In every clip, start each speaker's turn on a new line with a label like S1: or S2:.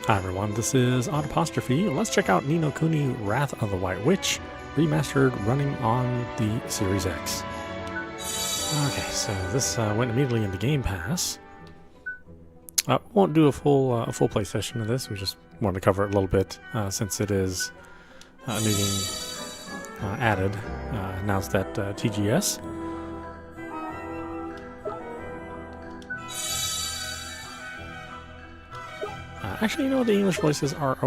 S1: Hi everyone, this is audap. Let's check out Ni no Kuni Wrath of the White Witch Remastered, running on the Series X. Okay, so this went immediately into Game Pass. Won't do a full play session of this. We just wanted to cover it a little bit since it is a new game added, announced at TGS. Actually, you know what? The English voices are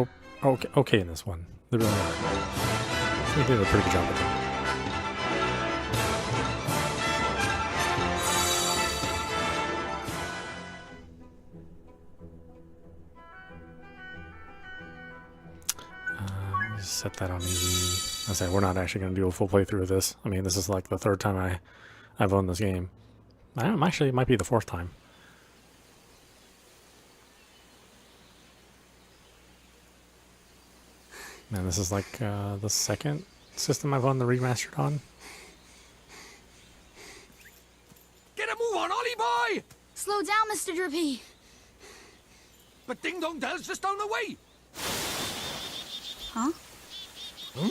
S1: okay in this one. They really are. They did a pretty good job with them. Set that on easy. I say we're not actually going to do a full playthrough of this. I mean, this is like the third time I've owned this game. Actually, it might be the fourth time. And this is like the second system I've owned the remastered on.
S2: Get a move on, Ollie boy!
S3: Slow down, Mr. Drippy.
S2: But Ding Dong Dell's just down the way.
S3: Huh?
S2: Hmm?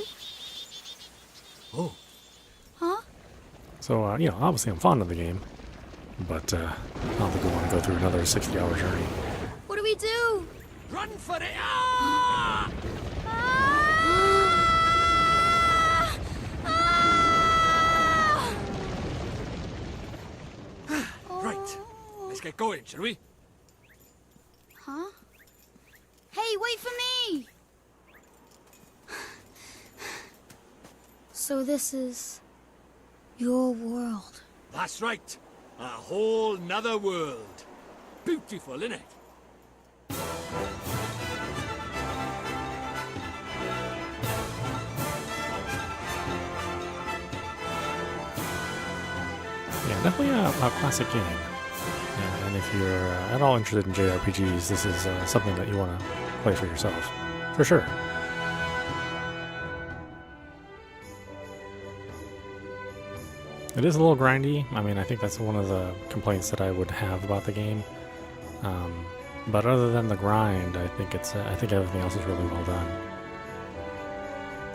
S2: Oh.
S3: Huh?
S1: So, you know, obviously I'm fond of the game, but I don't think we want to go through another 60-hour journey.
S3: What do we do?
S2: Run for it! Ah! Right. Let's get going, shall we?
S3: Huh? Hey, wait for me! So this is your world.
S2: That's right. A whole nother world. Beautiful, innit?
S1: Yeah, definitely a classic game. And if you're at all interested in JRPGs, this is something that you want to play for yourself. For sure. It is a little grindy. I mean, I think that's one of the complaints that I would have about the game. But other than the grind, I think everything else is really well done.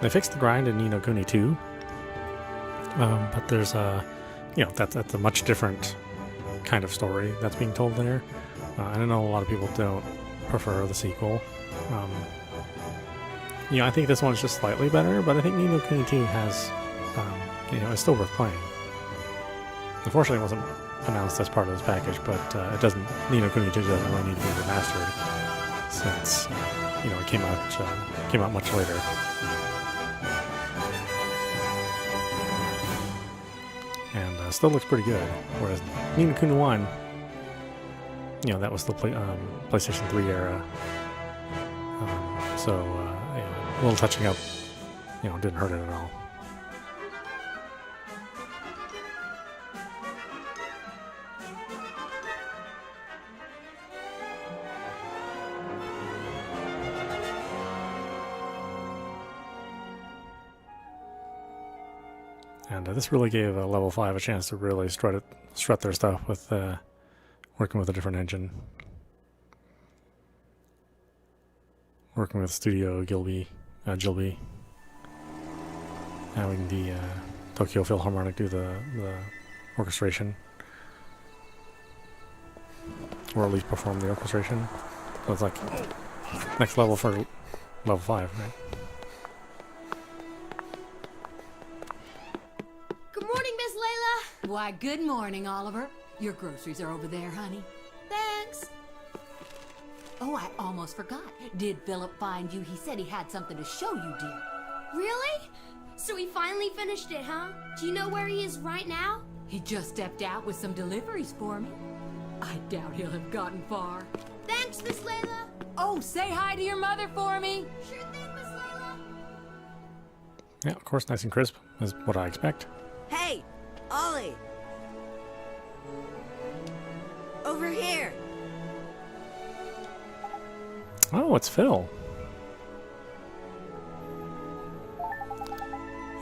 S1: They fixed the grind in Ni no Kuni 2, but there's you know, that's a much different kind of story that's being told there. I know a lot of people don't prefer the sequel. You know, I think this one's just slightly better, but I think Ni no Kuni 2 has, you know, it's still worth playing. Unfortunately, it wasn't announced as part of this package, but it doesn't. Ni no Kuni 2 doesn't really need to be remastered since you know it came out much later. And still looks pretty good. Whereas Ni no Kuni 1, you know, that was the PlayStation 3 era. So you know, a little touching up, you know, didn't hurt it at all. And this really gave Level 5 a chance to really strut their stuff with working with a different engine. Working with Studio Gilby, having the Tokyo Philharmonic do the orchestration, or at least perform the orchestration. So it's like next level for Level 5, right?
S4: Why, good morning, Oliver. Your groceries are over there, honey.
S3: Thanks.
S4: Oh, I almost forgot. Did Philip find you? He said he had something to show you, dear.
S5: Really? So he finally finished it, huh? Do you know where he is right now?
S4: He just stepped out with some deliveries for me. I doubt he'll have gotten far.
S5: Thanks, Miss Layla.
S4: Oh, say hi to your mother for me.
S5: Sure thing, Miss Layla.
S1: Yeah, of course, nice and crisp is what I expect.
S6: Hey, Ollie! Over here!
S1: Oh, it's Phil.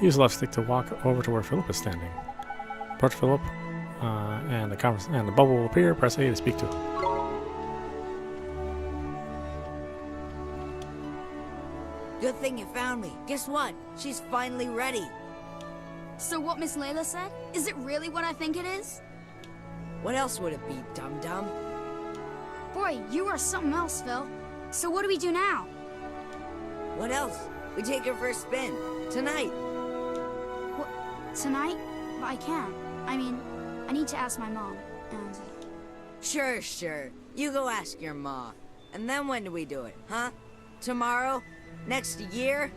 S1: Use left stick to walk over to where Philip is standing. Approach Philip, and the bubble will appear. Press A to speak to him.
S6: thing you found me. Guess what? She's finally ready.
S3: So what Miss Layla said? Is it really what I think it is?
S6: What else would it be, dum-dum?
S3: Boy, you are something else, Phil. So what do we do now?
S6: What else? We take her for a spin. Tonight.
S3: What, tonight? But I can't. I mean, I need to ask my mom, and...
S6: Sure. You go ask your ma. And then when do we do it, huh? Tomorrow? Next year?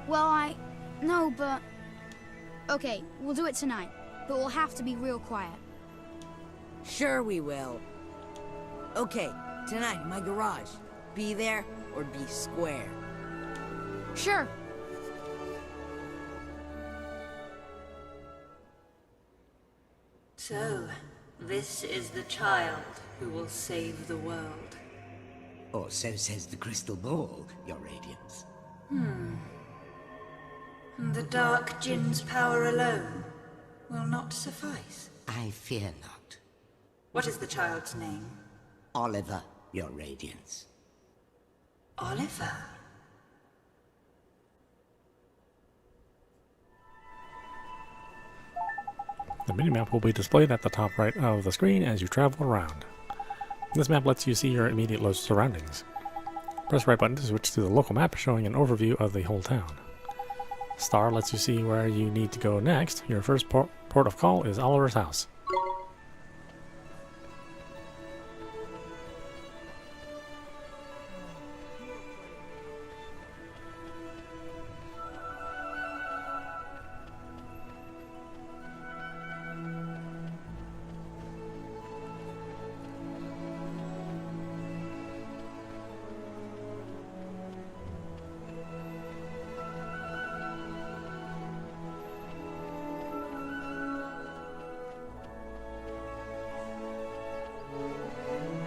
S3: Well, No, but... Okay, we'll do it tonight. But we'll have to be real quiet.
S6: Sure we will. Okay, tonight in my garage. Be there or be square.
S3: Sure.
S7: So, this is the child who will save the world.
S8: Or so says the crystal ball, Your Radiance.
S7: The Dark Jinn's power alone will not suffice.
S8: I fear not.
S7: What is the child's name?
S8: Oliver, Your Radiance.
S7: Oliver.
S1: The minimap will be displayed at the top right of the screen as you travel around. This map lets you see your immediate surroundings. Press right button to switch to the local map, showing an overview of the whole town. Star lets you see where you need to go next. Your first port of call is Oliver's house.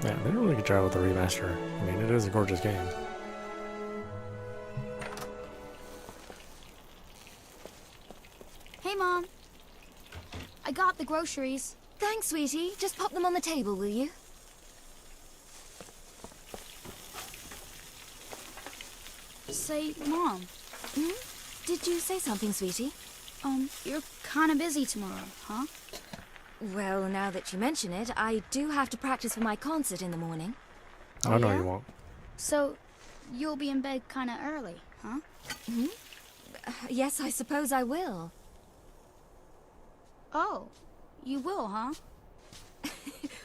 S1: Yeah, they did a really good job with the remaster. I mean, it is a gorgeous game.
S3: Hey, Mom. I got the groceries.
S9: Thanks, sweetie. Just pop them on the table, will you?
S3: Say, Mom.
S9: Did you say something, sweetie?
S3: You're kind of busy tomorrow, huh?
S9: Well, now that you mention it, I do have to practice for my concert in the morning.
S1: Oh, no,
S3: yeah?
S1: you won't.
S3: So, you'll be in bed kind of early, huh?
S9: Yes, I suppose I will.
S3: Oh, you will, huh?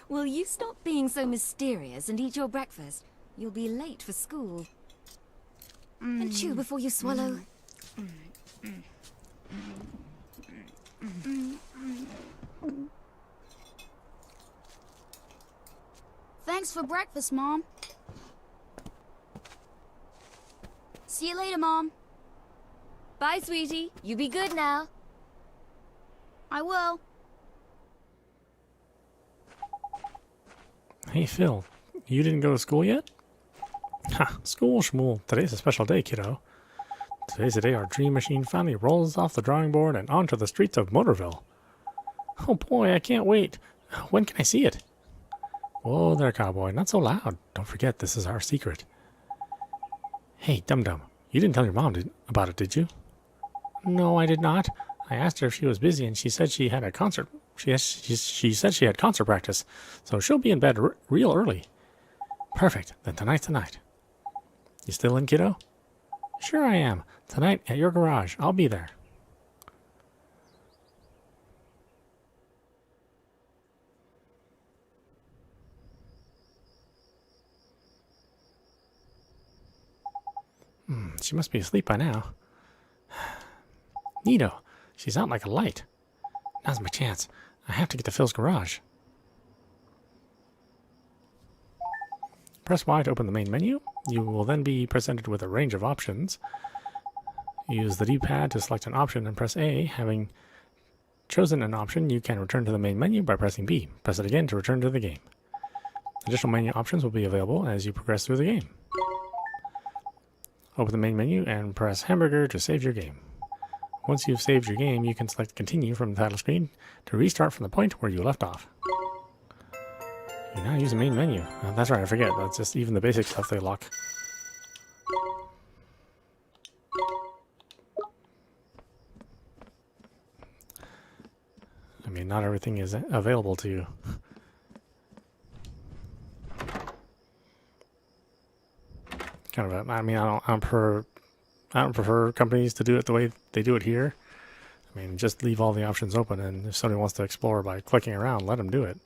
S9: Will you stop being so mysterious and eat your breakfast? You'll be late for school. And chew before you swallow.
S3: Thanks for breakfast, Mom. See you later, Mom.
S9: Bye, sweetie. You be good now.
S3: I will.
S1: Hey, Phil. You didn't go to school yet? Ha! School schmool. Today's a special day, kiddo. Today's the day our dream machine finally rolls off the drawing board and onto the streets of Motorville. Oh boy, I can't wait. When can I see it? Whoa there, cowboy. Not so loud. Don't forget, this is our secret. Hey, Dum-Dum. You didn't tell your mom about it, did you? No, I did not. I asked her if she was busy, and she said she had a concert. She said she had concert practice, so she'll be in bed real early. Perfect. Then tonight's the night. You still in, kiddo? Sure I am. Tonight at your garage. I'll be there. She must be asleep by now. Neato. She's out like a light. Now's my chance. I have to get to Phil's garage. Press Y to open the main menu. You will then be presented with a range of options. Use the D-pad to select an option and press A. Having chosen an option, you can return to the main menu by pressing B. Press it again to return to the game. Additional menu options will be available as you progress through the game. Open the main menu and press hamburger to save your game. Once you've saved your game, you can select continue from the title screen to restart from the point where you left off. You now use the main menu. That's right, I forget. That's just even the basic stuff they lock. mean, not everything is available to you. Kind of, I mean, I don't prefer companies to do it the way they do it here. I mean, just leave all the options open, and if somebody wants to explore by clicking around, let them do it.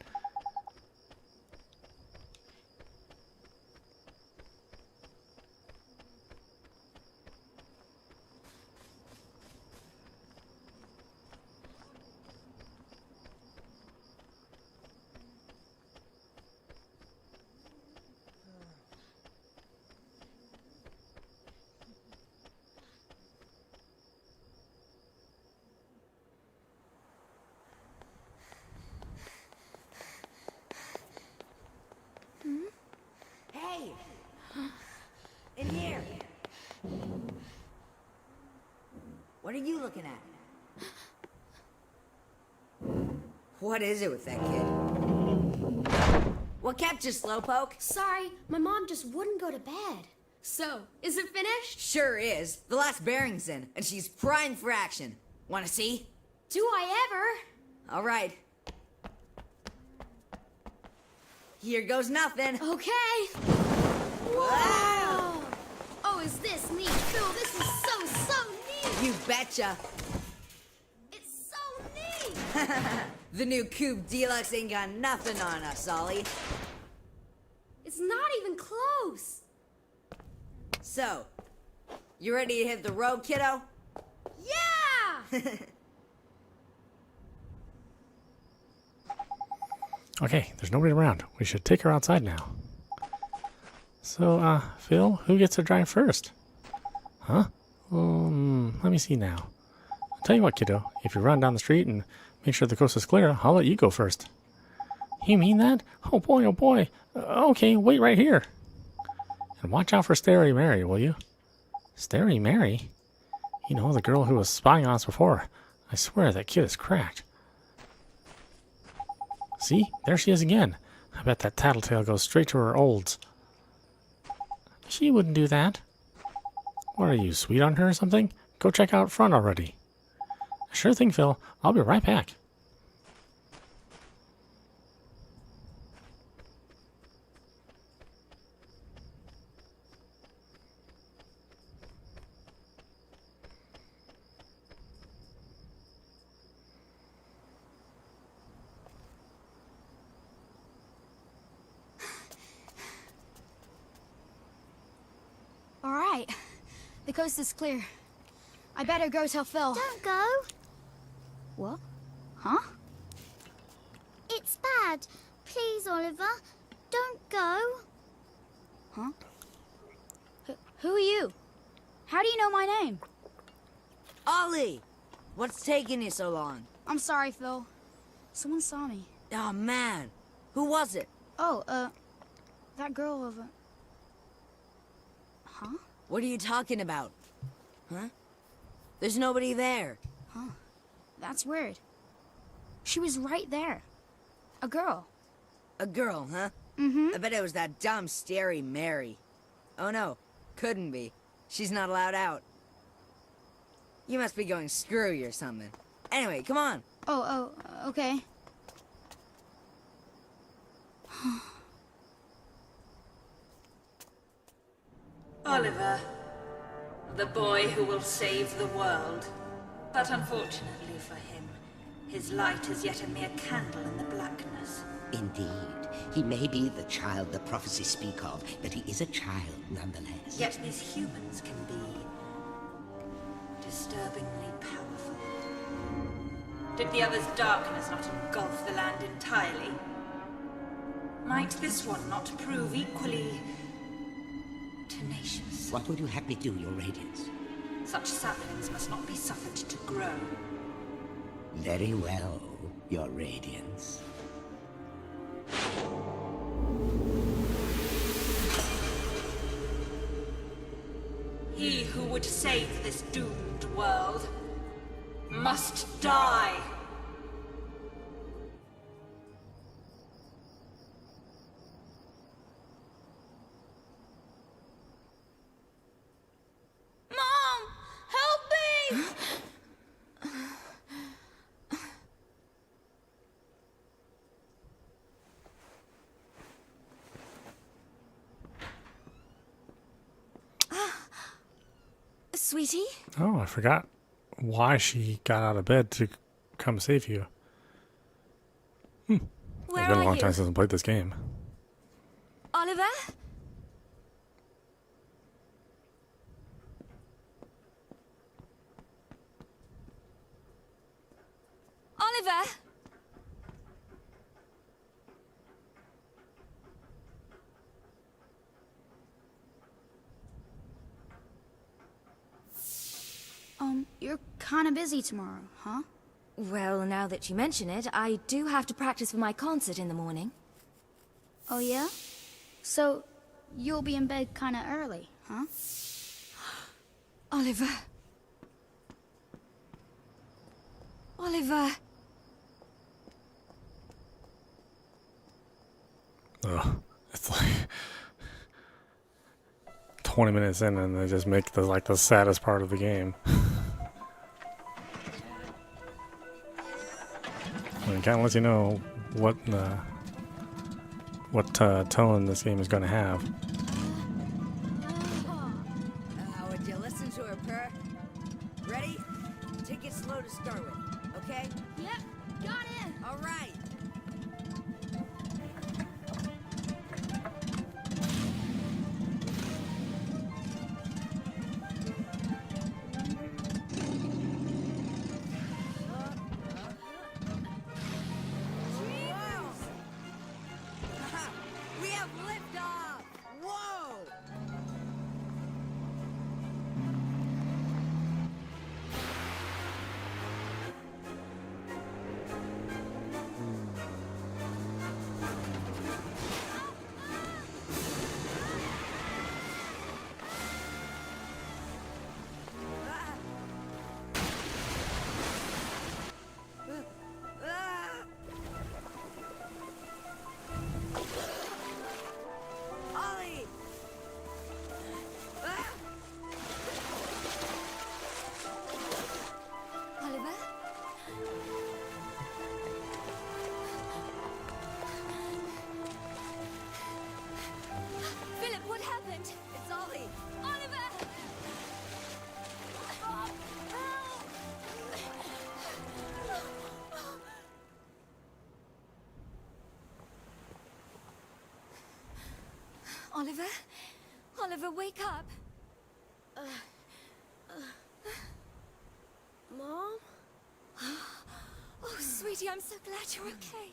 S6: Hey! In here! What are you looking at? What is it with that kid? What kept you, Slowpoke?
S5: Sorry, my mom just wouldn't go to bed. So, is it finished?
S6: Sure is. The last bearing's in, and she's primed for action. Wanna see?
S5: Do I ever?
S6: All right. Here goes nothing.
S5: Okay.
S6: Wow!
S5: Oh, is this neat, Phil? This is so neat.
S6: You betcha.
S5: It's so neat.
S6: The new Coupe Deluxe ain't got nothing on us, Ollie.
S5: It's not even close.
S6: So, you ready to hit the road, kiddo?
S5: Yeah!
S1: Okay, there's nobody around. We should take her outside now. So, Phil, who gets to drive first? Huh? Let me see now. I'll tell you what, kiddo. If you run down the street and make sure the coast is clear, I'll let you go first. You mean that? Oh boy, oh boy. Okay, wait right here. And watch out for Starry Mary, will you? Starry Mary? You know, the girl who was spying on us before. I swear that kid is cracked. See? There she is again. I bet that tattletale goes straight to her olds. She wouldn't do that. What are you, sweet on her or something? Go check out front already. Sure thing, Phil. I'll be right back.
S3: All right. The coast is clear. I better go tell Phil.
S10: Don't go.
S3: What? Huh?
S10: It's bad. Please, Oliver. Don't go.
S3: Huh? Who are you? How do you know my name?
S6: Ollie! What's taking you so long?
S3: I'm sorry, Phil. Someone saw me.
S6: Oh, man. Who was it?
S3: Oh, that girl over... Huh?
S6: What are you talking about? Huh? There's nobody there.
S3: Huh. That's weird. She was right there. A girl.
S6: A girl, huh?
S3: Mm-hmm.
S6: I bet it was that dumb Starry Mary. Oh no, couldn't be. She's not allowed out. You must be going screwy or something. Anyway, come on.
S3: Oh, okay.
S7: Oliver, the boy who will save the world. But unfortunately for him, his light is yet a mere candle in the blackness.
S8: Indeed. He may be the child the prophecies speak of, but he is a child nonetheless.
S7: Yet these humans can be disturbingly powerful. Did the other's darkness not engulf the land entirely? Might this one not prove equally tenacious?
S8: What would you have me do, Your Radiance?
S7: Such saplings must not be suffered to grow.
S8: Very well, Your Radiance.
S7: He who would save this doomed world must die.
S5: Mom! Help me!
S9: sweetie.
S1: Oh, I forgot why she got out of bed to come save you.
S9: Where
S1: It's been a
S9: are
S1: long
S9: you?
S1: time since I played this game.
S9: Oliver? Oliver?
S3: You're kinda busy tomorrow, huh?
S9: Well, now that you mention it, I do have to practice for my concert in the morning.
S3: Oh yeah? So, you'll be in bed kinda early, huh?
S9: Oliver. Oliver.
S1: Ugh, it's like 20 minutes in and they just make the saddest part of the game. It kind of lets you know what tone this game is going to have.
S6: Would you listen to her purr? Ready? Take it slow to start with, okay?
S5: Yep, got it.
S6: All right. We have liftoff! Whoa! Ollie!
S9: Oliver? Philip, what happened?
S6: It's Ollie!
S9: Oliver! Oliver? Oliver, wake up!
S5: Mom?
S9: Oh, sweetie, I'm so glad you're okay.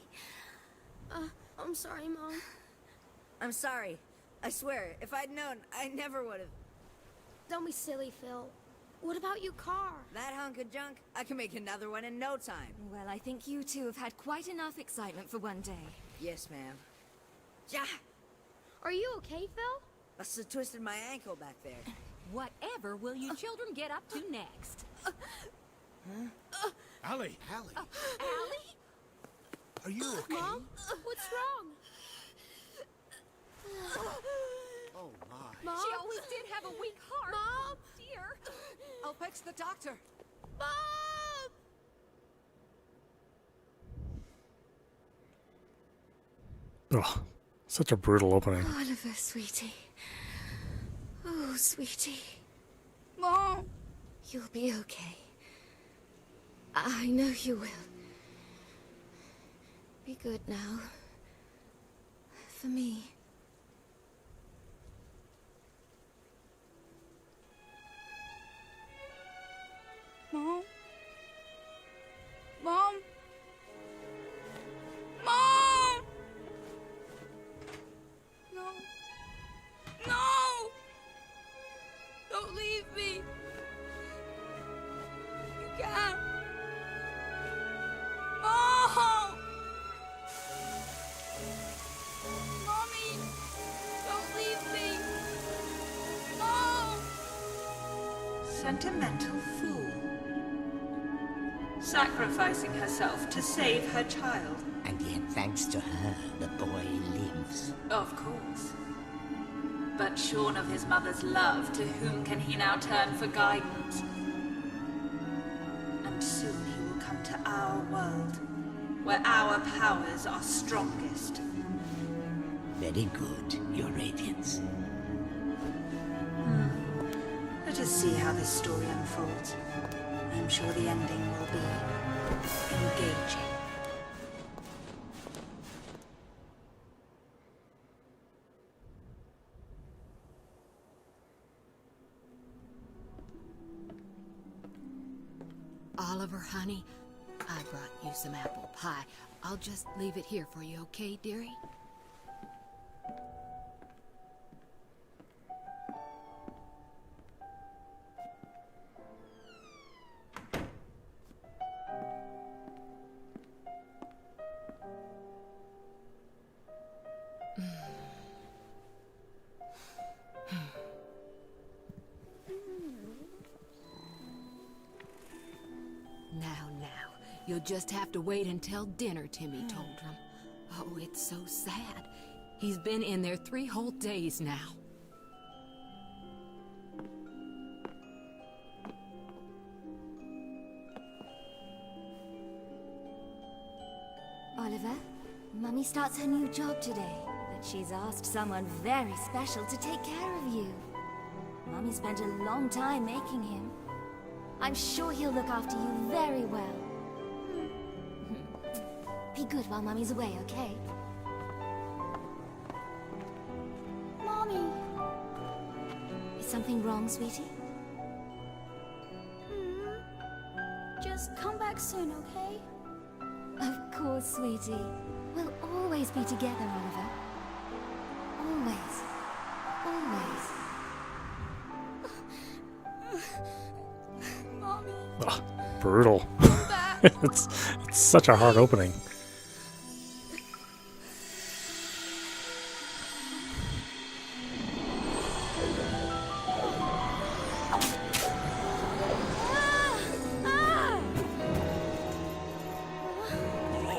S5: I'm sorry, Mom.
S6: I'm sorry. I swear, if I'd known, I never would have.
S5: Don't be silly, Phil. What about your car?
S6: That hunk of junk, I can make another one in no time.
S9: Well, I think you two have had quite enough excitement for one day.
S6: Yes, ma'am. Ja!
S5: Are you okay, Phil?
S6: Must have twisted my ankle back there.
S4: Whatever will you children get up to next?
S2: Allie!
S4: Allie?
S2: Are you okay?
S5: Mom? What's wrong?
S2: Oh my.
S5: Mom?
S4: She always did have a weak heart.
S5: Mom?
S4: Dear.
S6: I'll fetch the doctor.
S5: Mom!
S1: Ugh, such a brutal opening.
S9: Oliver, sweetie. Oh, sweetie.
S3: Mom!
S9: You'll be okay. I know you will. Be good now. For me.
S3: Mom? Mom? Mom! No. No! Don't leave me. You can't. Mom! Mommy! Don't leave me. Mom!
S7: Sentimental fool. Sacrificing herself to save her child.
S8: And yet, thanks to her, the boy lives.
S7: Of course. But shorn of his mother's love, to whom can he now turn for guidance? And soon he will come to our world, where our powers are strongest.
S8: Very good, Your Radiance.
S7: Let us see how this story unfolds. I'm sure the ending will be engaging.
S4: Oliver, honey, I brought you some apple pie. I'll just leave it here for you, okay, dearie? Now, you'll just have to wait until dinner, Timmy told him. Oh, it's so sad. He's been in there 3 whole days now.
S9: Oliver, Mummy starts her new job today, but she's asked someone very special to take care of you. Mummy spent a long time making him. I'm sure he'll look after you very well. Be good while Mummy's away, okay?
S10: Mommy.
S9: Is something wrong, sweetie?
S10: Just come back soon, okay?
S9: Of course, sweetie. We'll always be together, Oliver. Always. Always.
S10: Mommy.
S1: Ugh, brutal. it's such a hard opening.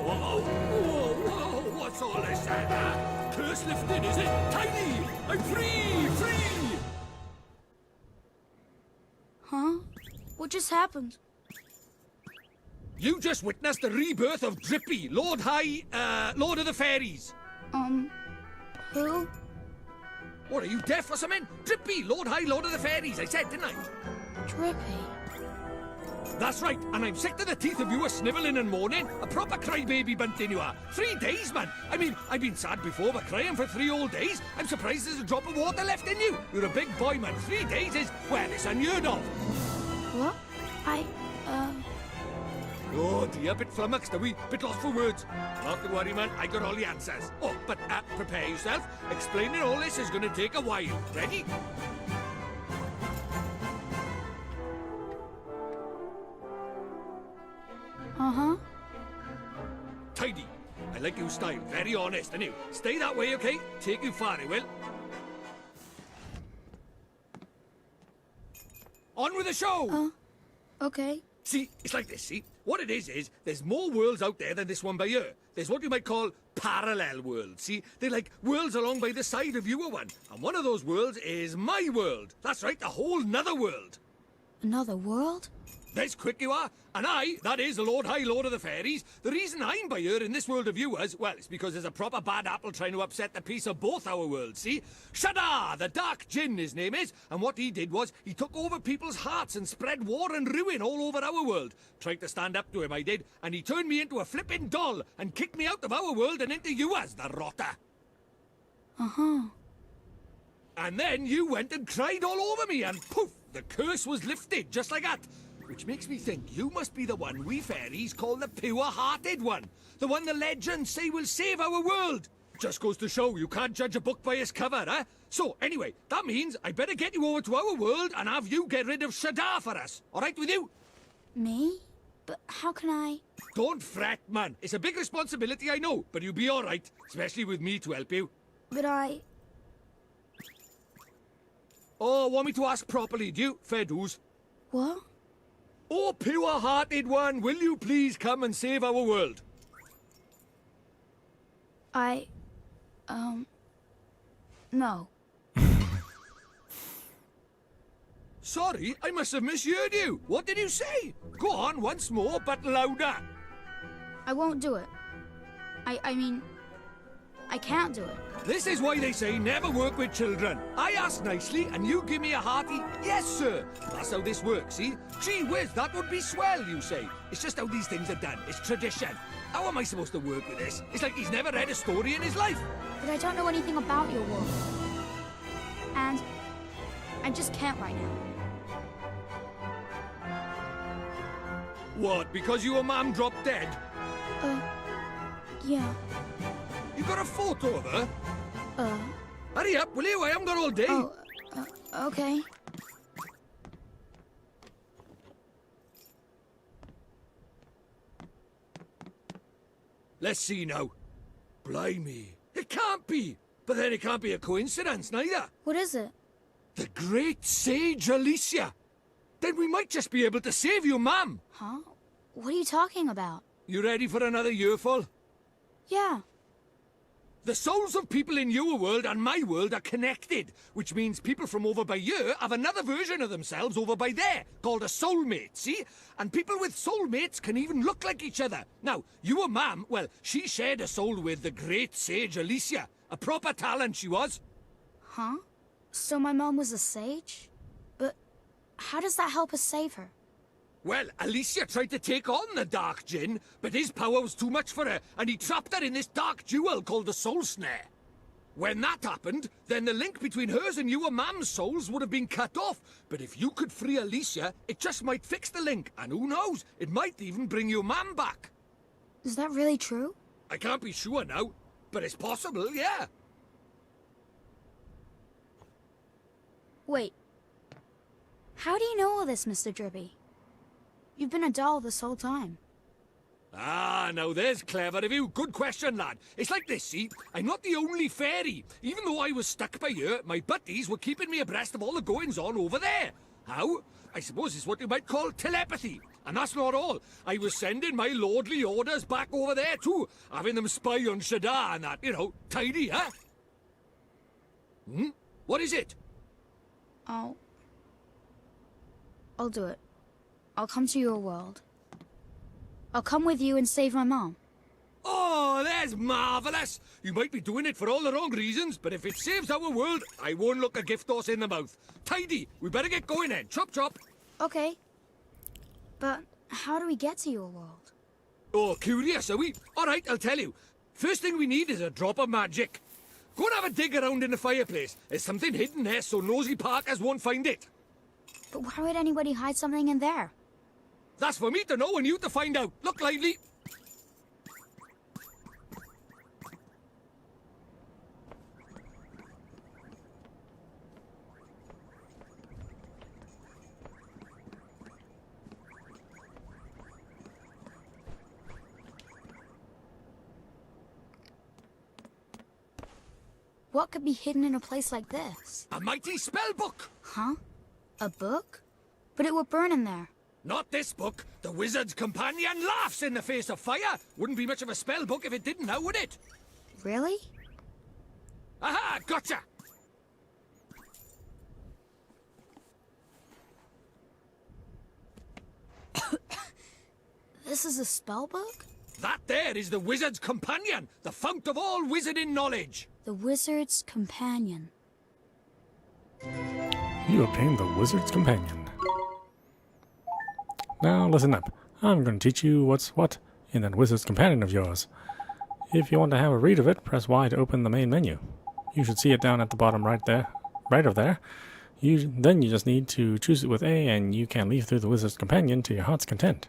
S2: Whoa, what's all this? Curse lifted, is it? Tiny! I'm free! Free!
S3: Huh? What just happened?
S2: You just witnessed the rebirth of Drippy, Lord of the Fairies.
S3: Who?
S2: What, are you deaf or something? Drippy, Lord of the Fairies, I said, didn't I?
S3: Drippy.
S2: That's right, and I'm sick to the teeth of you a snivelling and moaning. A proper crybaby bunting you are. 3 days, man. I mean, I've been sad before, but crying for 3 whole days? I'm surprised there's a drop of water left in you. You're a big boy, man. 3 days is, well, it's unheard of.
S3: What?
S2: Oh dear, bit flummoxed, are we? Bit lost for words. Not to worry, man, I got all the answers. Oh, but prepare yourself. Explaining all this is gonna take a while. Ready?
S3: Uh-huh.
S2: Tidy. I like your style. Very honest, and you. Stay that way, okay? Take you far, it will. On with the show!
S3: Okay.
S2: See, it's like this, see? What it is, there's more worlds out there than this one by here. There's what you might call parallel worlds, see? They're like worlds along by the side of your one. And one of those worlds is my world. That's right, a whole nother world.
S3: Another world?
S2: That's quick you are. And I, that is the Lord of the Fairies, the reason I'm by here in this world of yours, well, it's because there's a proper bad apple trying to upset the peace of both our worlds, see? Shadar, the Dark Djinn, his name is, and what he did was, he took over people's hearts and spread war and ruin all over our world. Tried to stand up to him, I did, and he turned me into a flippin' doll and kicked me out of our world and into yours, the rotter.
S3: Uh-huh.
S2: And then you went and cried all over me, and poof, the curse was lifted, just like that. Which makes me think you must be the one we fairies call the pure-hearted one. The one the legends say will save our world. Just goes to show you can't judge a book by its cover, eh? So, anyway, that means I better get you over to our world and have you get rid of Shadar for us. All right with you?
S3: Me? But how can I...
S2: Don't fret, man. It's a big responsibility, I know, but you'll be all right, especially with me to help you.
S3: But I...
S2: Oh, want me to ask properly, do you? Fair dues.
S3: What?
S2: Oh, pure-hearted one, will you please come and save our world?
S3: No.
S2: Sorry, I must have misheard you. What did you say? Go on once more, but louder.
S3: I won't do it. I mean, I can't do it.
S2: This is why they say never work with children. I ask nicely, and you give me a hearty, yes, sir. That's how this works, see? Gee whiz, that would be swell, you say. It's just how these things are done. It's tradition. How am I supposed to work with this? It's like he's never read a story in his life.
S3: But I don't know anything about your world. And I just can't right now.
S2: What, because your mum dropped dead?
S3: Yeah.
S2: You got a photo of her? Hurry up, will you? I haven't got all day.
S3: Okay.
S2: Let's see now. Blimey. It can't be. But then it can't be a coincidence, neither.
S3: What is it?
S2: The great sage Alicia. Then we might just be able to save you, ma'am.
S3: Huh? What are you talking about?
S2: You ready for another yearful?
S3: Yeah.
S2: The souls of people in your world and my world are connected, which means people from over by here have another version of themselves over by there, called a soulmate, see? And people with soulmates can even look like each other. Now, your mum, well, she shared a soul with the great sage Alicia. A proper talent she was.
S3: Huh? So my mom was a sage? But how does that help us save her?
S2: Well, Alicia tried to take on the Dark Djinn, but his power was too much for her, and he trapped her in this dark jewel called the Soul Snare. When that happened, then the link between hers and your mam's souls would have been cut off. But if you could free Alicia, it just might fix the link, and who knows, it might even bring your mam back.
S3: Is that really true?
S2: I can't be sure now, but it's possible, yeah.
S3: Wait. How do you know all this, Mr. Drippy? You've been a doll this whole time.
S2: Ah, now there's clever of you. Good question, lad. It's like this, see? I'm not the only fairy. Even though I was stuck by here, my buddies were keeping me abreast of all the goings-on over there. How? I suppose it's what you might call telepathy. And that's not all. I was sending my lordly orders back over there, too. Having them spy on Shadar and that, you know, tidy, huh? What is it?
S3: I'll do it. I'll come to your world. I'll come with you and save my mom.
S2: Oh, that's marvellous! You might be doing it for all the wrong reasons, but if it saves our world, I won't look a gift horse in the mouth. Tidy! We better get going then. Chop chop!
S3: Okay. But how do we get to your world?
S2: Oh, curious, are we? Alright, I'll tell you. First thing we need is a drop of magic. Go and have a dig around in the fireplace. There's something hidden there so nosy Parkers won't find it.
S3: But why would anybody hide something in there?
S2: That's for me to know and you to find out. Look lively.
S3: What could be hidden in a place like this?
S2: A mighty spell book.
S3: Huh? A book? But it would burn in there.
S2: Not this book. The Wizard's Companion laughs in the face of fire. Wouldn't be much of a spell book if it didn't now, would it?
S3: Really?
S2: Aha! Gotcha!
S3: This is a spell book?
S2: That there is the Wizard's Companion, the fount of all wizarding knowledge.
S3: The Wizard's Companion.
S1: You obtained the Wizard's Companion. Now listen up. I'm going to teach you what's what in that Wizard's Companion of yours. If you want to have a read of it, press Y to open the main menu. You should see it down at the bottom right there, right of there. Then you just need to choose it with A and you can leaf through the Wizard's Companion to your heart's content.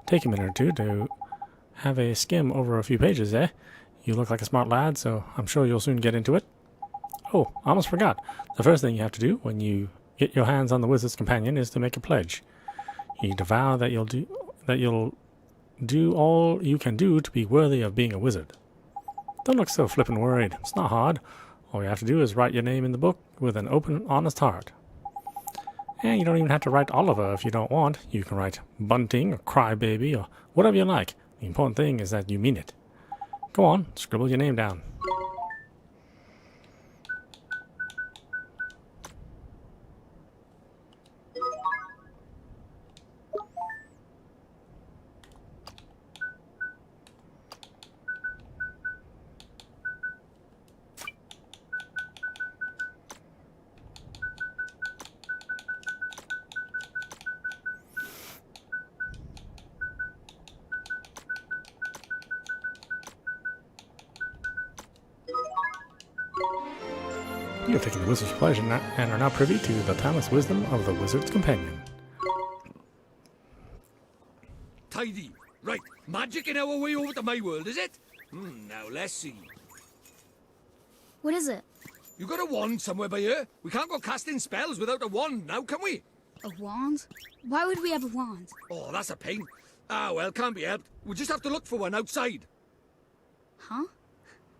S1: Take a minute or two to have a skim over a few pages, eh? You look like a smart lad, so I'm sure you'll soon get into it. Oh, I almost forgot. The first thing you have to do when you get your hands on the Wizard's Companion is to make a pledge. You need to vow that you'll do all you can do to be worthy of being a wizard. Don't look so flippin' worried. It's not hard. All you have to do is write your name in the book with an open, honest heart. And you don't even have to write Oliver if you don't want. You can write Bunting or Crybaby or whatever you like. The important thing is that you mean it. Go on, scribble your name down. You have taken the wizard's pledge and are now privy to the timeless wisdom of the wizard's companion.
S2: Tidy. Right, magic in our way over to my world, is it? Now let's see.
S3: What is it?
S2: You got a wand somewhere by here? We can't go casting spells without a wand now, can we?
S3: A wand? Why would we have a wand?
S2: Oh, that's a pain. Ah, well, can't be helped. We'll just have to look for one outside.
S3: Huh?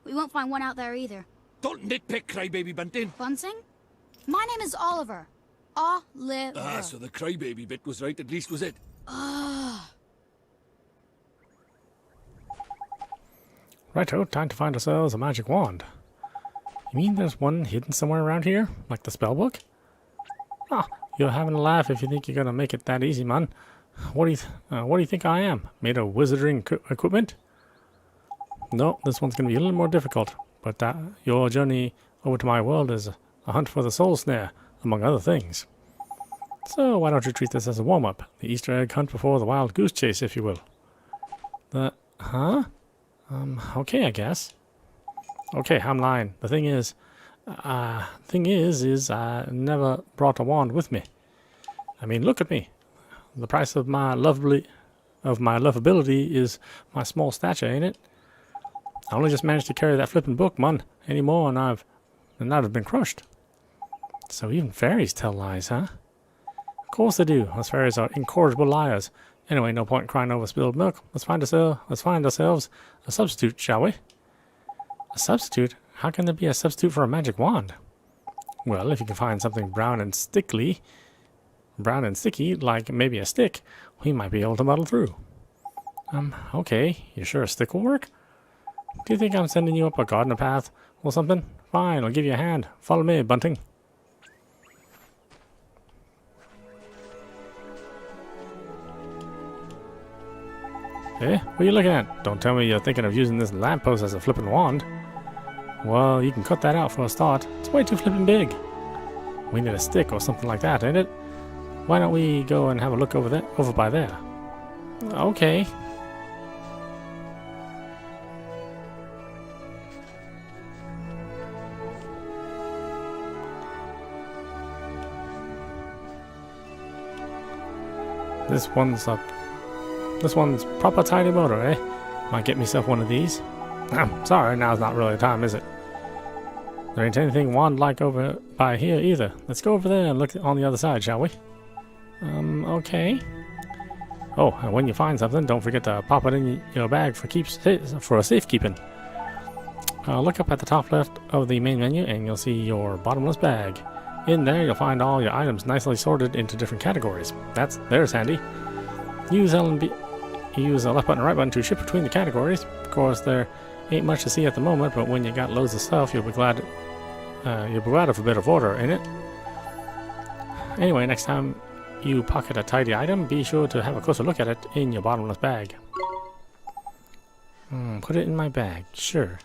S3: We won't find one out there either.
S2: Don't nitpick, crybaby Bunting.
S3: Bunting? My name is Oliver. Oliver.
S2: Ah, so the crybaby bit was right, at least was it?
S1: Righto, time to find ourselves a magic wand. You mean there's one hidden somewhere around here? Like the spellbook? Ah, you're having a laugh if you think you're gonna make it that easy, man. What do you think I am? Made of wizarding equipment? No, this one's gonna be a little more difficult. But your journey over to my world is a hunt for the soul snare, among other things. So why don't you treat this as a warm-up? The Easter egg hunt before the wild goose chase, if you will. Okay, I guess. Okay, I'm lying. The thing is I never brought a wand with me. I mean, look at me. The price of my lovability is my small stature, ain't it? I only just managed to carry that flippin' book, man. Any more and I'd have been crushed. So even fairies tell lies, huh? Of course they do. Us fairies are incorrigible liars. Anyway, no point in crying over spilled milk. Let's find ourselves a substitute, shall we? A substitute? How can there be a substitute for a magic wand? Well, if you can find something brown and sticky, like maybe a stick, we might be able to muddle through. Okay. You sure a stick will work? Do you think I'm sending you up a gardener path or something? Fine, I'll give you a hand. Follow me, Bunting. Eh? What are you looking at? Don't tell me you're thinking of using this lamppost as a flippin' wand. Well, you can cut that out for a start. It's way too flippin' big. We need a stick or something like that, ain't it? Why don't we go and have a look over by there? Okay. This one's proper tiny motor, eh? Might get myself one of these. I'm sorry, now's not really the time, is it? There ain't anything wand-like over by here either. Let's go over there and look on the other side, shall we? Okay. Oh, and when you find something, don't forget to pop it in your bag for safekeeping. Look up at the top left of the main menu and you'll see your bottomless bag. In there, you'll find all your items nicely sorted into different categories. There's handy. Use L and B. Use the left button and right button to shift between the categories. Of course, there ain't much to see at the moment, but when you got loads of stuff, you'll be glad of a bit of order, ain't it? Anyway, next time you pocket a tidy item, be sure to have a closer look at it in your bottomless bag. Put it in my bag, sure.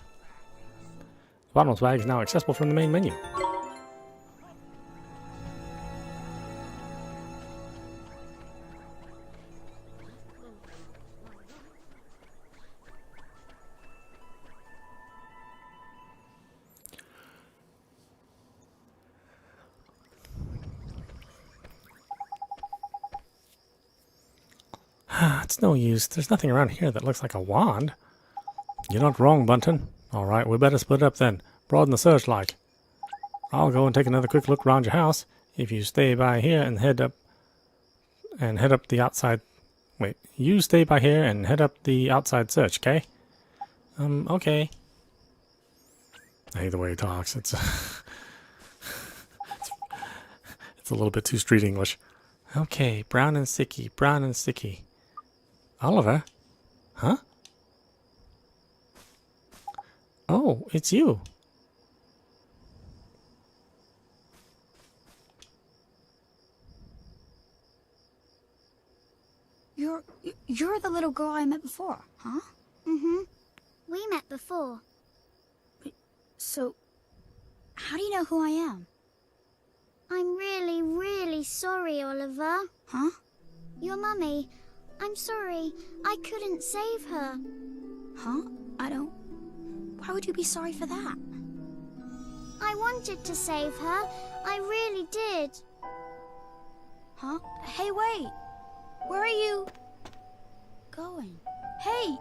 S1: The bottomless bag is now accessible from the main menu. It's no use. There's nothing around here that looks like a wand. You're not wrong, Bunting. Alright, we better split up then. Broaden the search like. I'll go and take another quick look around your house. If you stay by here and head up the outside. Wait, you stay by here and head up the outside search, okay? Okay. I hate the way he talks. It's it's a little bit too street English. Okay, brown and sticky, brown and sticky. Oliver? Huh? Oh, it's you.
S3: You're the little girl I met before, huh?
S10: Mm-hmm. We met before.
S3: So, how do you know who I am?
S10: I'm really, really sorry, Oliver.
S3: Huh?
S10: Your mummy. I'm sorry. I couldn't save her.
S3: Huh? Why would you be sorry for that?
S10: I wanted to save her. I really did.
S3: Huh? Hey, wait. Where are you going? Hey,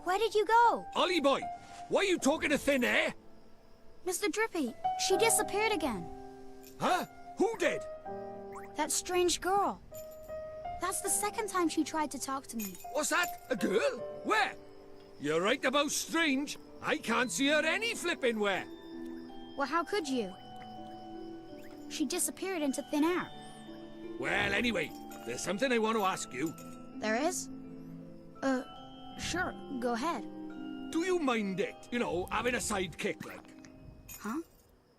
S3: where did you go?
S2: Ollie boy, why are you talking to thin air?
S3: Mr. Drippy, she disappeared again.
S2: Huh? Who did?
S3: That strange girl. That's the second time she tried to talk to me.
S2: What's that? A girl? Where? You're right about strange. I can't see her any flipping where.
S3: Well, how could you? She disappeared into thin air.
S2: Well, anyway, there's something I want to ask you.
S3: There is? Sure, go ahead.
S2: Do you mind it? You know, having a sidekick like?
S3: Huh?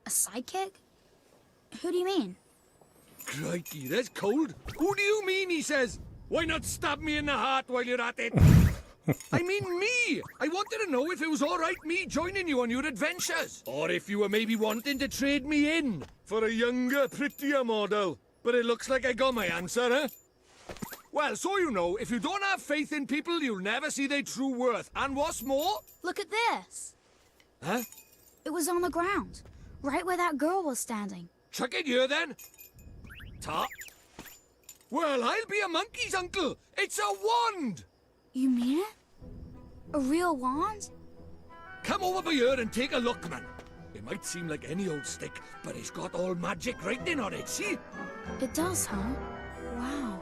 S3: A sidekick? Who do you mean?
S2: Crikey, that's cold. Who do you mean, he says? Why not stab me in the heart while you're at it? I mean me! I wanted to know if it was alright me joining you on your adventures. Or if you were maybe wanting to trade me in for a younger, prettier model. But it looks like I got my answer, huh? Well, so you know, if you don't have faith in people, you'll never see their true worth. And what's more...
S3: Look at this.
S2: Huh?
S3: It was on the ground, right where that girl was standing.
S2: Chuck it here, then. Ta. Well, I'll be a monkey's uncle. It's a wand!
S3: You mean it? A real wand?
S2: Come over by here and take a look, man. It might seem like any old stick, but it's got all magic writing on it, see?
S3: It does, huh? Wow.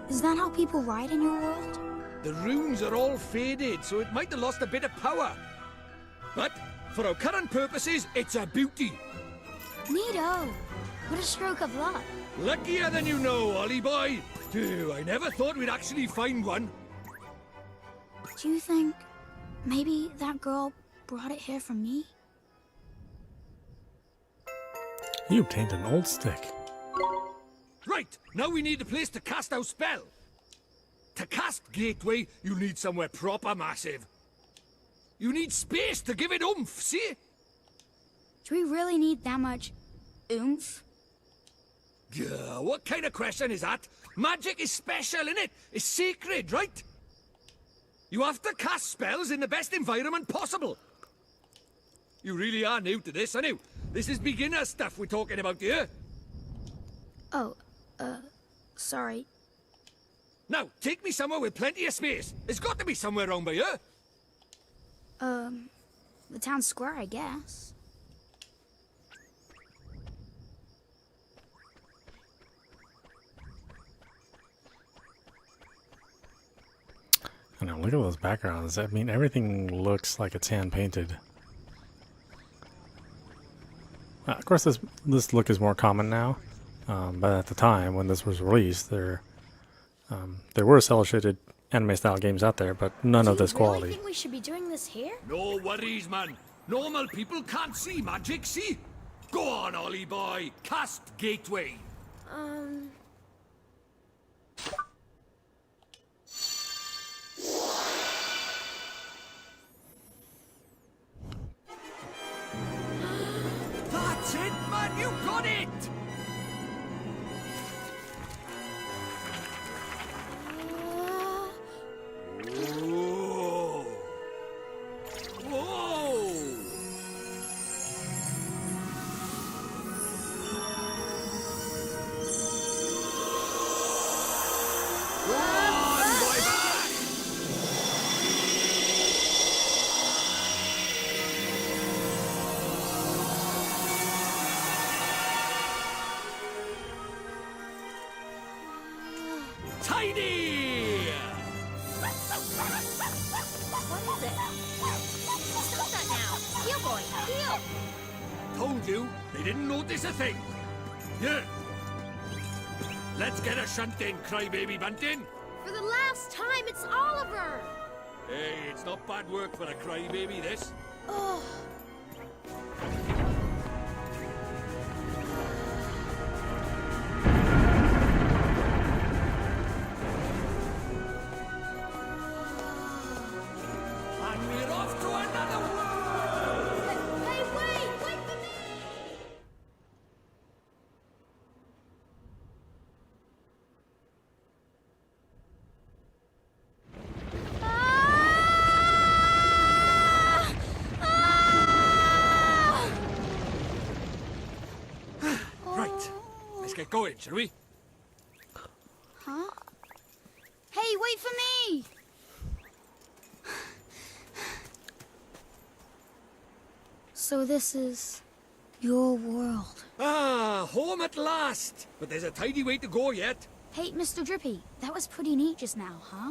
S3: Is that how people ride in your world?
S2: The runes are all faded, so it might have lost a bit of power. But, for our current purposes, it's a beauty.
S3: Neato. What a stroke of luck.
S2: Luckier than you know, Ollie boy. Phew, I never thought we'd actually find one.
S3: Do you think maybe that girl brought it here for me?
S1: You obtained an old stick.
S2: Right, now we need a place to cast our spell. To cast Gateway, you need somewhere proper massive. You need space to give it oomph, see?
S3: Do we really need that much oomph?
S2: Yeah, what kind of question is that? Magic is special, innit? It's sacred, right? You have to cast spells in the best environment possible. You really are new to this, aren't you? This is beginner stuff we're talking about here.
S3: Oh, sorry.
S2: Now, take me somewhere with plenty of space. There's got to be somewhere around by here.
S3: The town square, I guess.
S1: I know, look at those backgrounds. I mean, everything looks like it's hand-painted. Of course, this look is more common now, but at the time when this was released, there were cel-shaded anime-style games out there, but none of this quality.
S3: Do you really think we should be doing this here?
S2: No worries, man. Normal people can't see magic, see? Go on, Ollie boy. Cast Gateway. That's it, man! You got it! Whoa! Whoa! Run, boy, back! Tidy!
S9: What is it? Stop that now! Heel boy, heel!
S2: Told you, they didn't notice a thing. Here. Let's get a shunt in, crybaby bunting.
S5: For the last time, it's Oliver!
S2: Hey, it's not bad work for a crybaby, this.
S3: Oh.
S2: And we're off to another world!
S5: Hey, wait for me!
S2: going, shall we?
S3: Huh? Hey, wait for me! So this is your world.
S2: Ah, home at last. But there's a tidy way to go yet.
S3: Hey, Mr. Drippy, that was pretty neat just now, huh?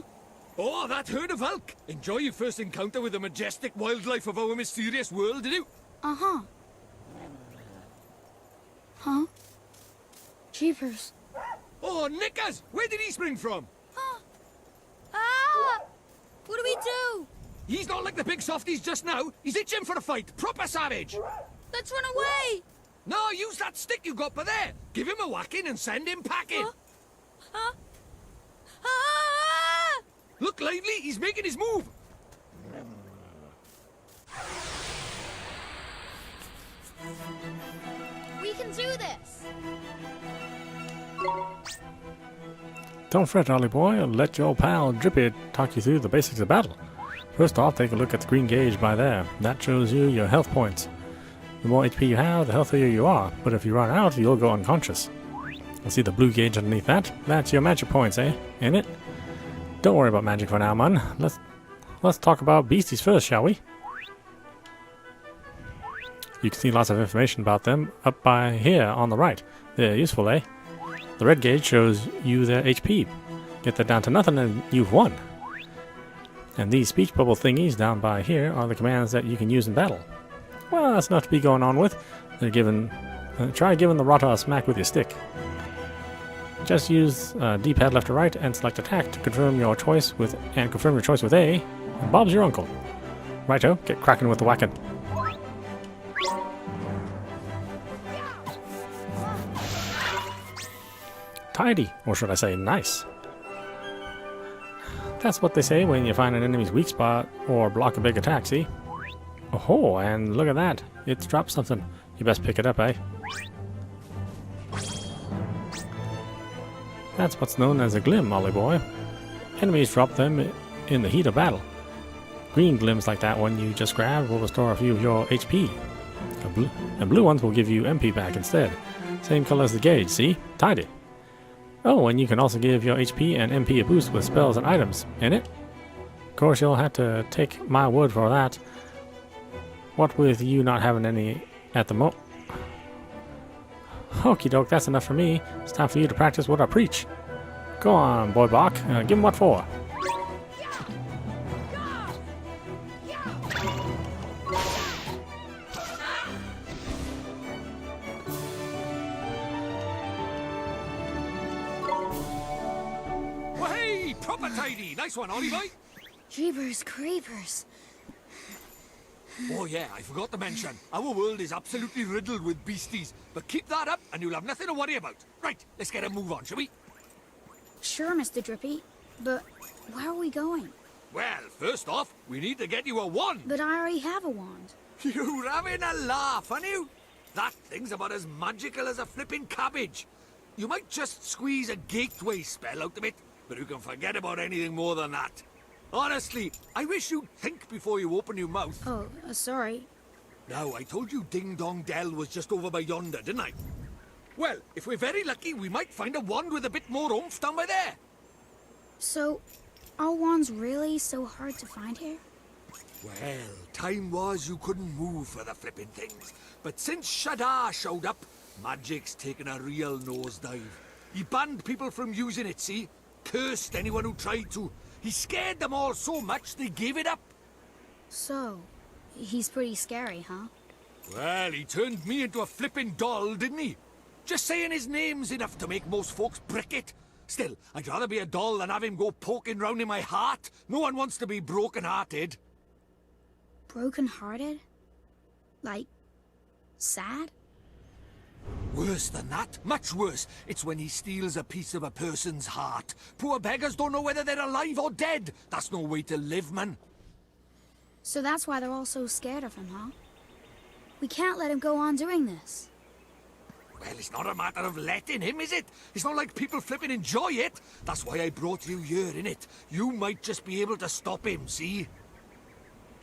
S2: Oh, that herd of elk. Enjoy your first encounter with the majestic wildlife of our mysterious world, did you?
S3: Uh-huh. Huh? Jeepers.
S2: Oh, Nickers! Where did he spring from?
S3: Huh? Ah! What do we do?
S2: He's not like the big softies just now. He's itching for a fight. Proper savage.
S3: Let's run away!
S2: No, use that stick you got by there. Give him a whacking and send him packing.
S3: Huh? Ah!
S2: Look lively, he's making his move.
S3: We can do this!
S1: Don't fret, Ollie boy. Let your pal Drippy talk you through the basics of battle. First off, take a look at the green gauge by there. That shows you your health points. The more HP you have, the healthier you are. But if you run out, you'll go unconscious. You'll see the blue gauge underneath that. That's your magic points, eh? Ain't it? Don't worry about magic for now, man. Let's talk about beasties first, shall we? You can see lots of information about them up by here on the right. They're useful, eh? The red gauge shows you their HP. Get that down to nothing and you've won. And these speech bubble thingies down by here are the commands that you can use in battle. Well, that's enough to be going on with. They're given. Try giving the rotter a smack with your stick. Just use D-pad left or right and select attack to confirm your choice with A, and Bob's your uncle. Righto, get cracking with the whacking. Tidy, or should I say nice. That's what they say when you find an enemy's weak spot or block a big attack, see? Oh, and look at that. It's dropped something. You best pick it up, eh? That's what's known as a glim, Ollie boy. Enemies drop them in the heat of battle. Green glims like that one you just grabbed will restore a few of your HP. And blue ones will give you MP back instead. Same color as the gauge, see? Tidy. Oh, and you can also give your HP and MP a boost with spells and items, innit? Of course, you'll have to take my word for that. What with you not having any at the moment. Okie doke, that's enough for me. It's time for you to practice what I preach. Go on, boy Bach. Give him what for.
S2: Well, hey, proper tidy. Nice one, Ollie boy.
S3: Jeepers creepers.
S2: Oh yeah, I forgot to mention, our world is absolutely riddled with beasties, but keep that up and you'll have nothing to worry about. Right, let's get a move on, shall we?
S3: Sure, Mr. Drippy, but where are we going?
S2: Well, first off, we need to get you a wand.
S3: But I already have a wand.
S2: You're having a laugh, aren't you? That thing's about as magical as a flipping cabbage. You might just squeeze a gateway spell out of it, but you can forget about anything more than that. Honestly, I wish you'd think before you open your mouth.
S3: Oh, sorry.
S2: Now, I told you Ding Dong Dell was just over by yonder, didn't I? Well, if we're very lucky, we might find a wand with a bit more oomph down by there.
S3: So, are wands really so hard to find here?
S2: Well, time was you couldn't move for the flipping things. But since Shadar showed up, magic's taken a real nosedive. He banned people from using it, see? Cursed anyone who tried to. He scared them all so much they gave it up.
S3: So, he's pretty scary, huh?
S2: Well, he turned me into a flipping doll, didn't he? Just saying his name's enough to make most folks brick it. Still, I'd rather be a doll than have him go poking round in my heart. No one wants to be broken-hearted.
S3: Broken-hearted? Like, sad?
S2: Worse than that, much worse. It's when he steals a piece of a person's heart. Poor beggars don't know whether they're alive or dead. That's no way to live, man.
S3: So that's why they're all so scared of him, huh? We can't let him go on doing this.
S2: Well, it's not a matter of letting him, is it? It's not like people flipping enjoy it. That's why I brought you here, innit? You might just be able to stop him, see?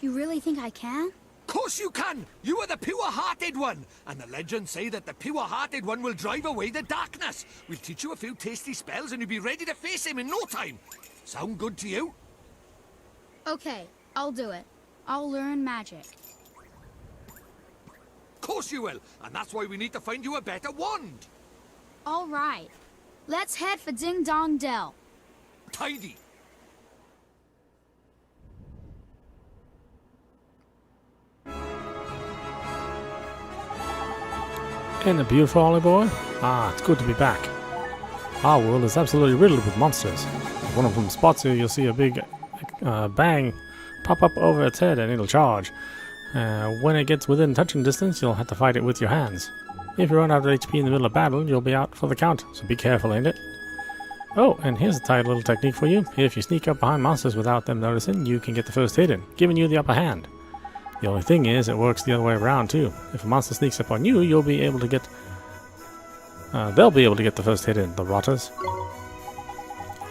S3: You really think I can?
S2: Course you can! You are the pure-hearted one! And the legends say that the pure-hearted one will drive away the darkness. We'll teach you a few tasty spells and you'll be ready to face him in no time. Sound good to you?
S3: Okay, I'll do it. I'll learn magic.
S2: Course you will, and that's why we need to find you a better wand.
S3: All right. Let's head for Ding Dong Dell.
S2: Tidy.
S1: Isn't it beautiful, Ollie boy? Ah, it's good to be back. Our world is absolutely riddled with monsters. If one of them spots you, you'll see a big bang pop up over its head and it'll charge. When it gets within touching distance, you'll have to fight it with your hands. If you run out of HP in the middle of battle, you'll be out for the count, so be careful, ain't it? Oh, and here's a tight little technique for you. If you sneak up behind monsters without them noticing, you can get the first hit in, giving you the upper hand. The only thing is, it works the other way around too. If a monster sneaks up on you, you'll be able to get... they'll be able to get the first hit in, the rotters.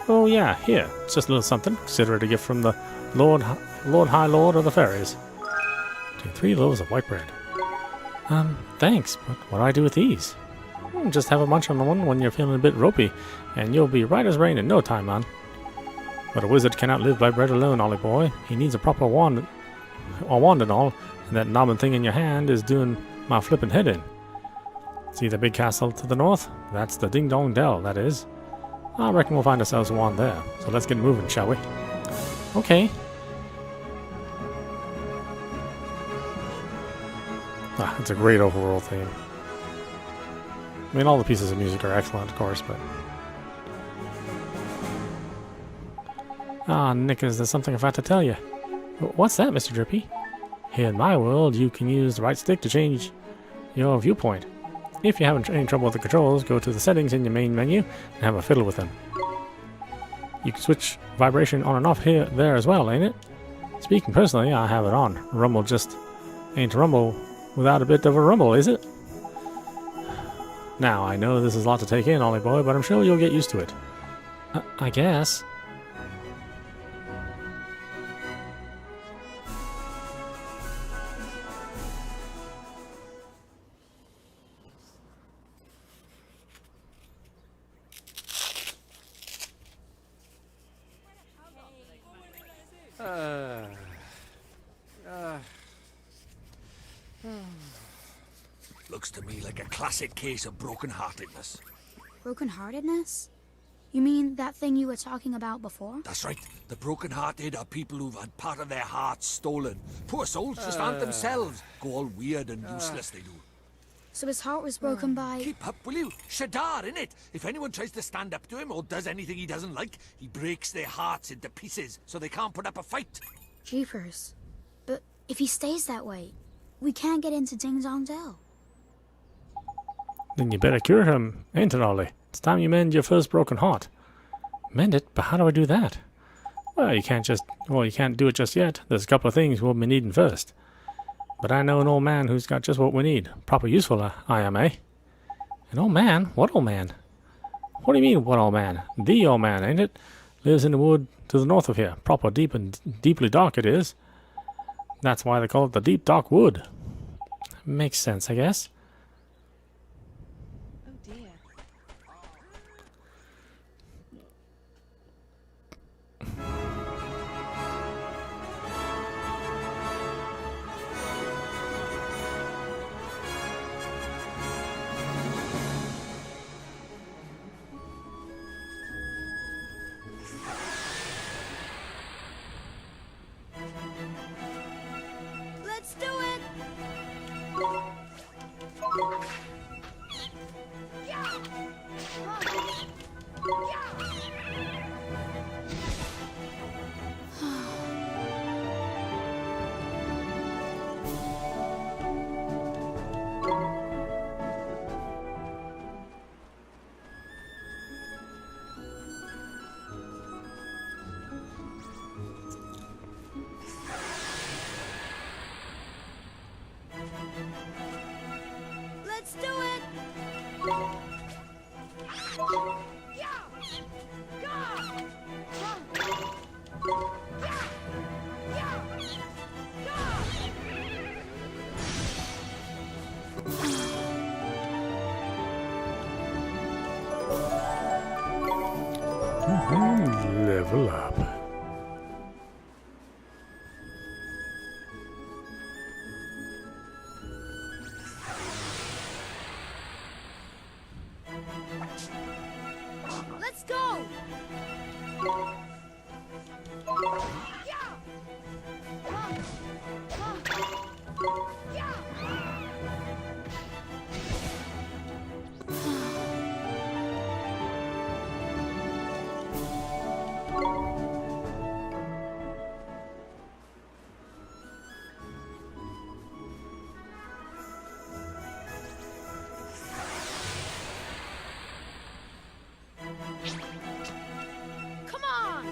S1: Oh yeah, here, it's just a little something. Consider it a gift from the High Lord of the Fairies. Take 3 loaves of white bread. Thanks, but what do I do with these? Just have a munch on one when you're feeling a bit ropey, and you'll be right as rain in no time, man. But a wizard cannot live by bread alone, Ollie boy. He needs a proper wand, and all, and that knobbing thing in your hand is doing my flippin' head in. See the big castle to the north? That's the Ding Dong Dell, that is. I reckon we'll find ourselves a wand there, so let's get moving, shall we? Okay. Ah, it's a great overall theme. I mean, all the pieces of music are excellent, of course, but... Ah, Nickers, there's something I forgot to tell you. What's that, Mr. Drippy? Here in my world, you can use the right stick to change your viewpoint. If you're having any trouble with the controls, go to the settings in your main menu and have a fiddle with them. You can switch vibration on and off there as well, ain't it? Speaking personally, I have it on. Rumble just ain't rumble without a bit of a rumble, is it? Now, I know this is a lot to take in, Ollie boy, but I'm sure you'll get used to it. I guess.
S2: Looks to me like a classic case of broken-heartedness.
S3: Broken-heartedness? You mean that thing you were talking about before?
S2: That's right. The broken-hearted are people who've had part of their hearts stolen. Poor souls just aren't themselves. Go all weird and useless, they do.
S3: So his heart was broken by...
S2: Keep up, will you? Shadar, innit? If anyone tries to stand up to him or does anything he doesn't like, he breaks their hearts into pieces so they can't put up a fight.
S3: Jeepers. But if he stays that way, we can't get into Ding Dong Dell.
S1: Then you better cure him, ain't it, Ollie? It's time you mend your first broken heart. Mend it? But how do I do that? Well, you can't do it just yet. There's a couple of things we'll be needing first. But I know an old man who's got just what we need. Proper useful, I am, eh? An old man? What old man? What do you mean, what old man? The old man, ain't it? Lives in the wood to the north of here. Proper deep and deeply dark it is. That's why they call it the deep dark wood. Makes sense, I guess.
S3: Let's do it!
S1: Level up.
S3: Let's go! Come on!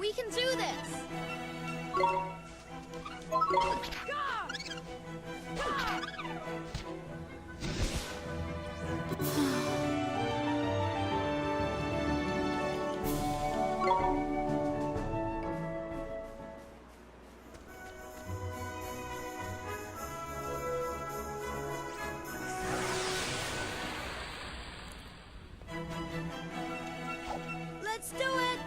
S3: We can do this! Let's do it!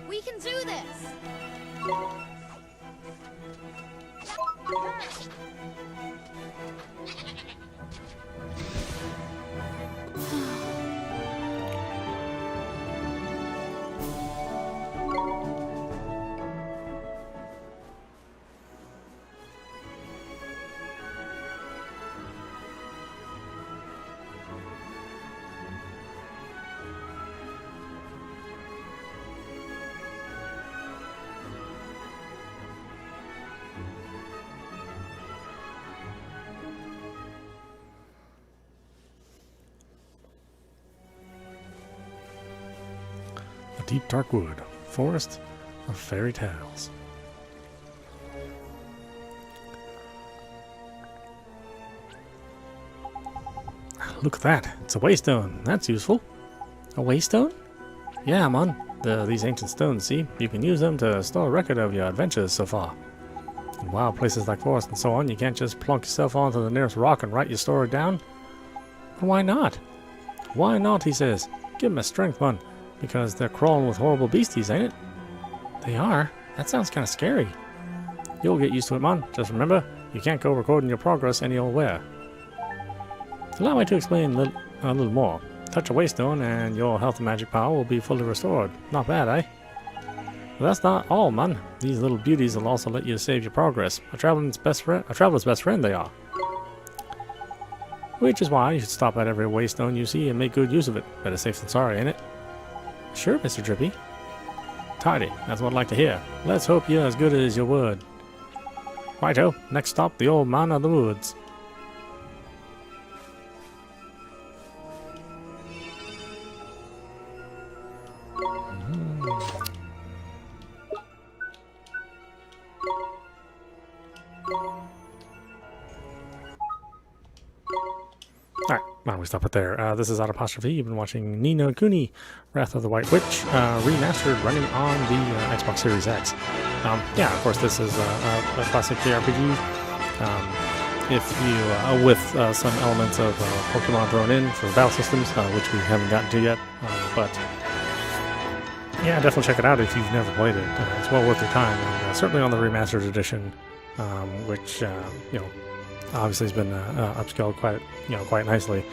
S3: We can do this!
S1: A deep dark wood, forest of fairy tales. Look at that, it's a waystone. That's useful. A waystone? Yeah, man. These ancient stones, see? You can use them to store a record of your adventures so far. In wild places like forest and so on, you can't just plunk yourself onto the nearest rock and write your story down. But why not? Why not, he says. Give 'em a strength, man. Because they're crawling with horrible beasties, ain't it? They are? That sounds kind of scary. You'll get used to it, man. Just remember, you can't go recording your progress any old where. Allow me to explain a little more. Touch a waystone and your health and magic power will be fully restored. Not bad, eh? But that's not all, man. These little beauties will also let you save your progress. A traveler's best friend they are. Which is why you should stop at every waystone you see and make good use of it. Better safe than sorry, ain't it? Sure, Mr. Drippy. Tidy, that's what I'd like to hear. Let's hope you're as good as your word. Righto, next stop, the old man of the woods. Alright, why don't we stop it there? This is audap. You've been watching Ni no Kuni, Wrath of the White Witch, remastered, running on the Xbox Series X. Yeah, of course, this is a classic JRPG. If you, with some elements of Pokemon thrown in for battle systems, which we haven't gotten to yet, but yeah, definitely check it out if you've never played it. It's well worth your time, and certainly on the remastered edition, which you know, obviously has been upscaled quite nicely.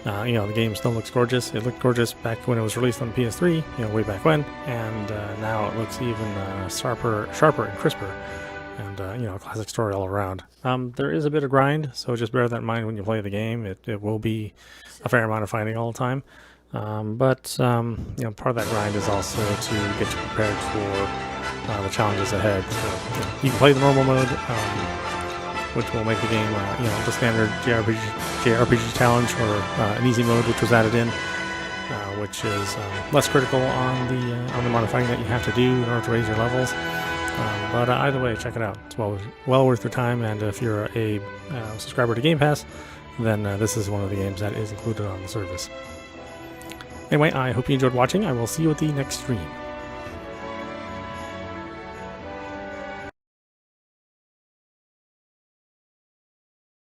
S1: The game still looks gorgeous. It looked gorgeous back when it was released on PS3, way back when, and now it looks even sharper and crisper. and you know, classic story all around. There is a bit of grind, so just bear that in mind when you play the game. It will be a fair amount of fighting all the time, but you know, part of that grind is also to get you prepared for the challenges ahead. So, you can play the normal mode, which will make the game, you know, the standard JRPG challenge, or an easy mode, which was added in, which is less critical on the amount of fighting that you have to do in order to raise your levels. But either way, check it out. It's well worth your time, and if you're a subscriber to Game Pass, then this is one of the games that is included on the service. Anyway, I hope you enjoyed watching. I will see you at the next stream.